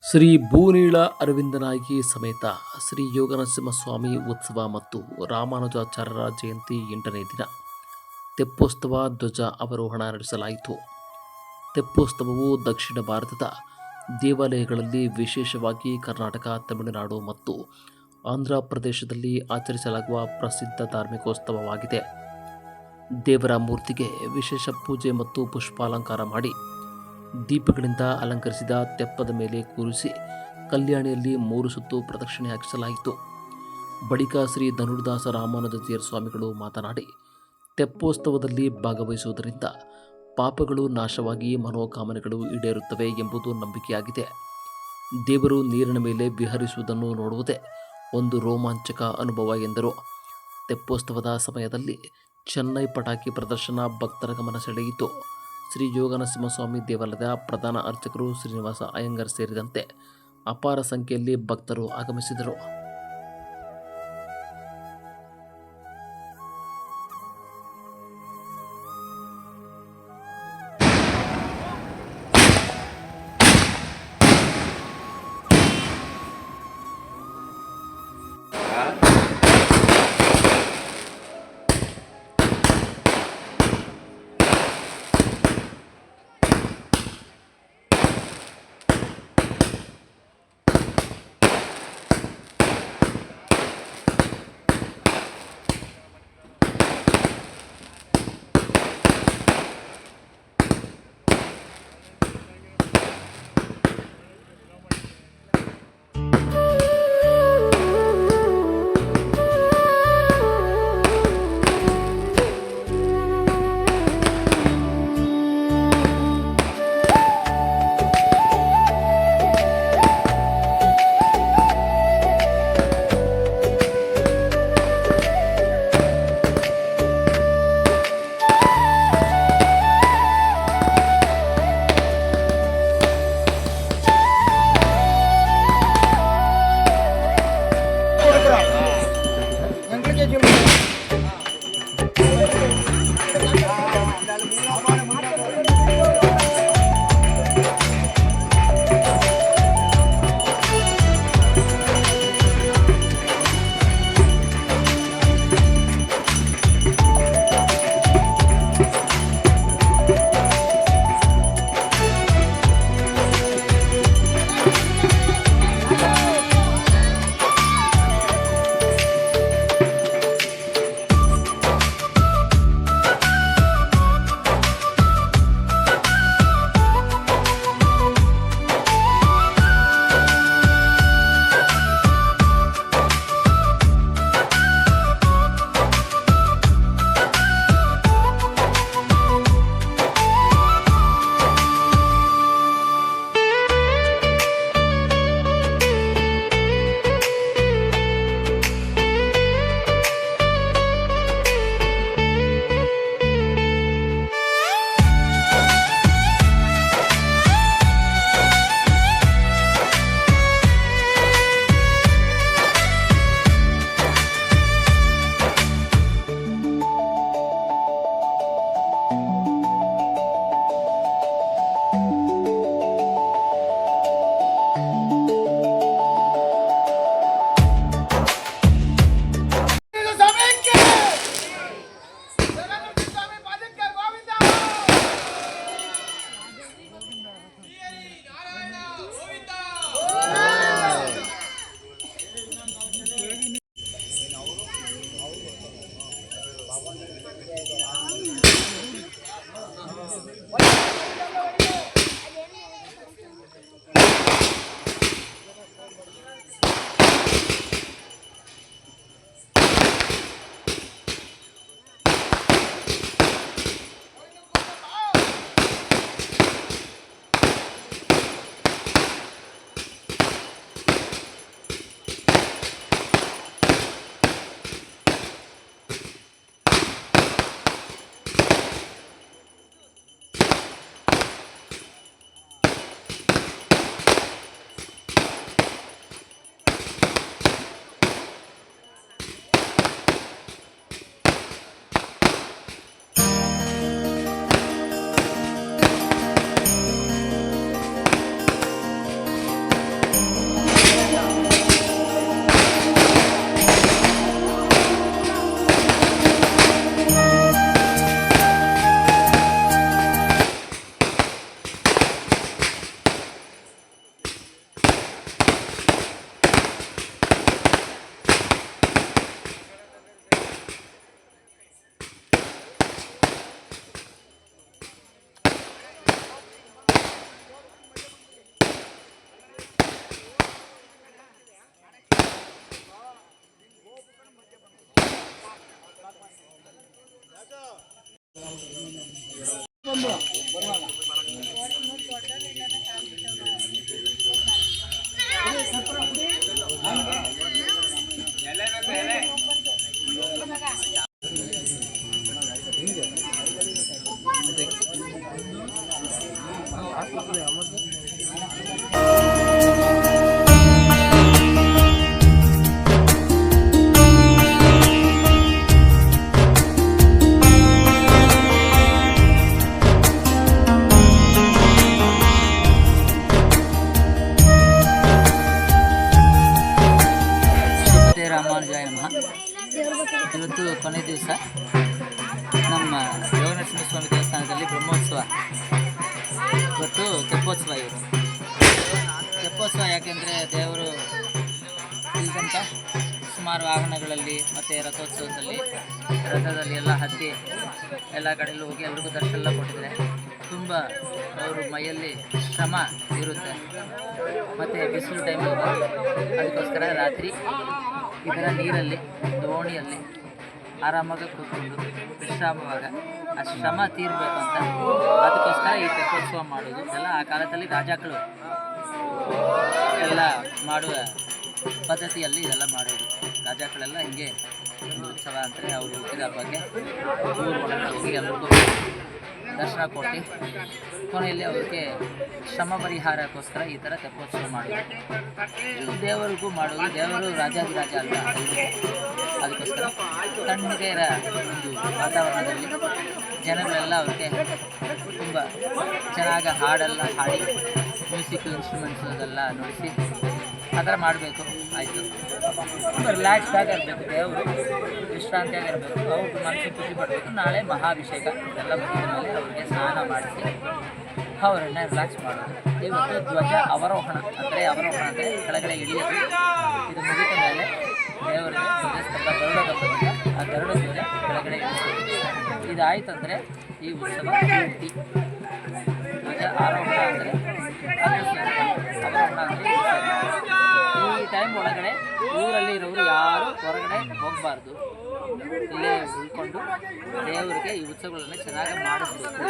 ಶ್ರೀ ಭೂನೀಳ ಅರವಿಂದನಾಗಿ ಸಮೇತ ಶ್ರೀ ಯೋಗನರಸಿಂಹಸ್ವಾಮಿ ಉತ್ಸವ ಮತ್ತು ರಾಮಾನುಜಾಚಾರ್ಯರ ಜಯಂತಿ 8ನೇ ದಿನ ತೆಪ್ಪೋತ್ಸವ ಧ್ವಜ ಅವರೋಹಣ ನಡೆಸಲಾಯಿತು. ತೆಪ್ಪೋತ್ಸವವು ದಕ್ಷಿಣ ಭಾರತದ ದೇವಾಲಯಗಳಲ್ಲಿ, ವಿಶೇಷವಾಗಿ ಕರ್ನಾಟಕ, ತಮಿಳುನಾಡು ಮತ್ತು ಆಂಧ್ರ ಪ್ರದೇಶದಲ್ಲಿ ಆಚರಿಸಲಾಗುವ ಪ್ರಸಿದ್ಧ ಧಾರ್ಮಿಕೋತ್ಸವವಾಗಿದೆ. ದೇವರ ಮೂರ್ತಿಗೆ ವಿಶೇಷ ಪೂಜೆ ಮತ್ತು ಪುಷ್ಪಾಲಂಕಾರ ಮಾಡಿ ದೀಪಗಳಿಂದ ಅಲಂಕರಿಸಿದ ತೆಪ್ಪದ ಮೇಲೆ ಕೂರಿಸಿ ಕಲ್ಯಾಣಿಯಲ್ಲಿ 3 ಸುತ್ತು ಪ್ರದಕ್ಷಿಣೆ ಹಾಕಿಸಲಾಯಿತು. ಬಳಿಕ ಶ್ರೀ ಧನುರ್ದಾಸ ರಾಮಾನುಜಾಚಾರ್ಯ ಸ್ವಾಮಿಗಳು ಮಾತನಾಡಿ, ತೆಪ್ಪೋತ್ಸವದಲ್ಲಿ ಭಾಗವಹಿಸುವುದರಿಂದ ಪಾಪಗಳು ನಾಶವಾಗಿ ಮನೋಕಾಮನೆಗಳು ಈಡೇರುತ್ತವೆ ಎಂಬುದು ನಂಬಿಕೆಯಾಗಿದೆ. ದೇವರು ನೀರಿನ ಮೇಲೆ ವಿಹರಿಸುವುದನ್ನು ನೋಡುವುದೇ ಒಂದು ರೋಮಾಂಚಕ ಅನುಭವ ಎಂದರು. ತೆಪ್ಪೋತ್ಸವದ ಸಮಯದಲ್ಲಿ ಚೆನ್ನೈ ಪಟಾಕಿ ಪ್ರದರ್ಶನ ಭಕ್ತರ ಗಮನ ಸೆಳೆಯಿತು. ಶ್ರೀ ಯೋಗನರಸಿಂಹಸ್ವಾಮಿ ದೇವಾಲಯದ ಪ್ರಧಾನ ಅರ್ಚಕರು ಶ್ರೀನಿವಾಸ ಅಯ್ಯಂಗಾರ್ ಸೇರಿದಂತೆ ಅಪಾರ ಸಂಖ್ಯೆಯಲ್ಲಿ ಭಕ್ತರು ಆಗಮಿಸಿದರು. ಇವತ್ತು ಕೊನೆ ದಿವಸ ನಮ್ಮ ಯೋಗನರಸಿಂಹಸ್ವಾಮಿ ದೇವಸ್ಥಾನದಲ್ಲಿ ಬ್ರಹ್ಮೋತ್ಸವ. ಇವತ್ತು ತೆಪ್ಪೋತ್ಸವ. ತೆಪ್ಪೋತ್ಸವ ಯಾಕೆಂದರೆ ದೇವರು ಇಲ್ಲಿದ್ದಂಥ ಸುಮಾರು ವಾಹನಗಳಲ್ಲಿ ಮತ್ತು ರಥೋತ್ಸವದಲ್ಲಿ ರಥದಲ್ಲಿ ಎಲ್ಲ ಹತ್ತಿ ಎಲ್ಲ ಕಡೆಯಲ್ಲೂ ಹೋಗಿ ಎಲ್ರಿಗೂ ದರ್ಶನ ಎಲ್ಲ ಕೊಟ್ಟಿದ್ದಾರೆ. ತುಂಬ ಅವರು ಮೈಯಲ್ಲಿ ಶ್ರಮ ಇರುತ್ತೆ ಮತ್ತು ಬಿಸಿಲು ಟೈಮಲ್ಲಿ ಅದಕ್ಕೋಸ್ಕರ ರಾತ್ರಿ ಈ ಥರ ನೀರಲ್ಲಿ ದೋಣಿಯಲ್ಲಿ ಆರಾಮಾಗಿ ಕೂತ್ಕೊಂಡು ವಿಶ್ರಾಮವಾಗ ಆ ಶ್ರಮ ತೀರಬೇಕು ಅಂತ ಅದಕ್ಕೋಸ್ಕರ ಈ ತೆಪ್ಪೋತ್ಸವ ಮಾಡೋದು. ಎಲ್ಲ ಆ ಕಾಲದಲ್ಲಿ ರಾಜಾಗಳು ಎಲ್ಲ ಮಾಡುವ ಪದ್ಧತಿಯಲ್ಲಿ ಇದೆಲ್ಲ ಮಾಡೋದು. ರಾಜಾಗಳೆಲ್ಲ ಹಿಂಗೆ ಉತ್ಸವ ಅಂದರೆ ಅವರು ಹುಟ್ಟಿದ ಬಗ್ಗೆ ಊರು ಒಳಗಡೆ ಹೋಗಿ ಎಲ್ರಿಗೂ ದರ್ಶನ ಕೊಟ್ಟು ಕೊನೆಯಲ್ಲಿ ಅವ್ರಿಗೆ ಶ್ರಮ ಪರಿಹಾರಕ್ಕೋಸ್ಕರ ಈ ಥರ ತೆಪ್ಪೋತ್ಸವ ಮಾಡೋದು. ಇದು ದೇವರಿಗೂ ಮಾಡೋದು. ದೇವರು ರಾಜಾಧಿರಾಜ ಅಲ್ಲ, ಅದಕ್ಕೋಸ್ಕರ ತಣ್ಣಗೆ ಒಂದು ವಾತಾವರಣದಲ್ಲಿ ಜನಗಳೆಲ್ಲ ಅವ್ರಿಗೆ ತುಂಬ ಚೆನ್ನಾಗಿ ಹಾಡೆಲ್ಲ ಹಾಡಿ ಮ್ಯೂಸಿಕ್ ಇನ್ಸ್ಟ್ರೂಮೆಂಟ್ಸ್ ಅದೆಲ್ಲ ನುಡಿಸಿ ಆ ಥರ ಮಾಡಬೇಕು. ಆಯಿತು, ತುಂಬ ರಿಲ್ಯಾಕ್ಸ್ಡಾಗಿ ಇರಬೇಕು, ದೇವರು ವಿಶ್ರಾಂತಿಯಾಗಿ ಇರಬೇಕು, ಅವ್ರ ಮನಸ್ಸು ಖುಷಿ ಪಡಬೇಕು. ನಾಳೆ ಮಹಾಭಿಷೇಕ ಎಲ್ಲ ಮುಗಿದ ಮೇಲೆ ಅವ್ರಿಗೆ ಸ್ನಾನ ಮಾಡಿಸಿ ಅವರನ್ನು ರಿಲ್ಯಾಕ್ಸ್ ಮಾಡೋದು. ಇವತ್ತು ಧ್ವಜ ಅವರೋಹಣ ಅಂದರೆ ಕೆಳಗಡೆ ಇಳಿಯೋದು. ಇದು ಮುಗಿದ ಮೇಲೆ ದೇವರಿಗೆ ಧ್ವಜಸ್ತಂಭ ಗರುಡಗಂಬದಿಂದ ಆ ಗರುಡ ಧ್ವಜ ಕೆಳಗಡೆ ಇಳಿಸೋದು. ಇದಾಯಿತಂದರೆ ಈ ಉತ್ಸವ ಪೂರ್ತಿ. ಧ್ವಜ ಆರೋಹಣ ಅಂದರೆ ಅವರೋಹಣ ಅಂದರೆ ಈ ಟೈಮ್ ಒಳಗಡೆ ಊರಲ್ಲಿ ಇರೋರು ಯಾರು ಹೊರಗಡೆ ಹೋಗಬಾರ್ದು, ಇಲ್ಲೇ ಉಳ್ಕೊಂಡು ದೇವರಿಗೆ ಈ ಉತ್ಸವಗಳನ್ನು ಚೆನ್ನಾಗಿ ಮಾಡಿಸ್ಬೇಕು.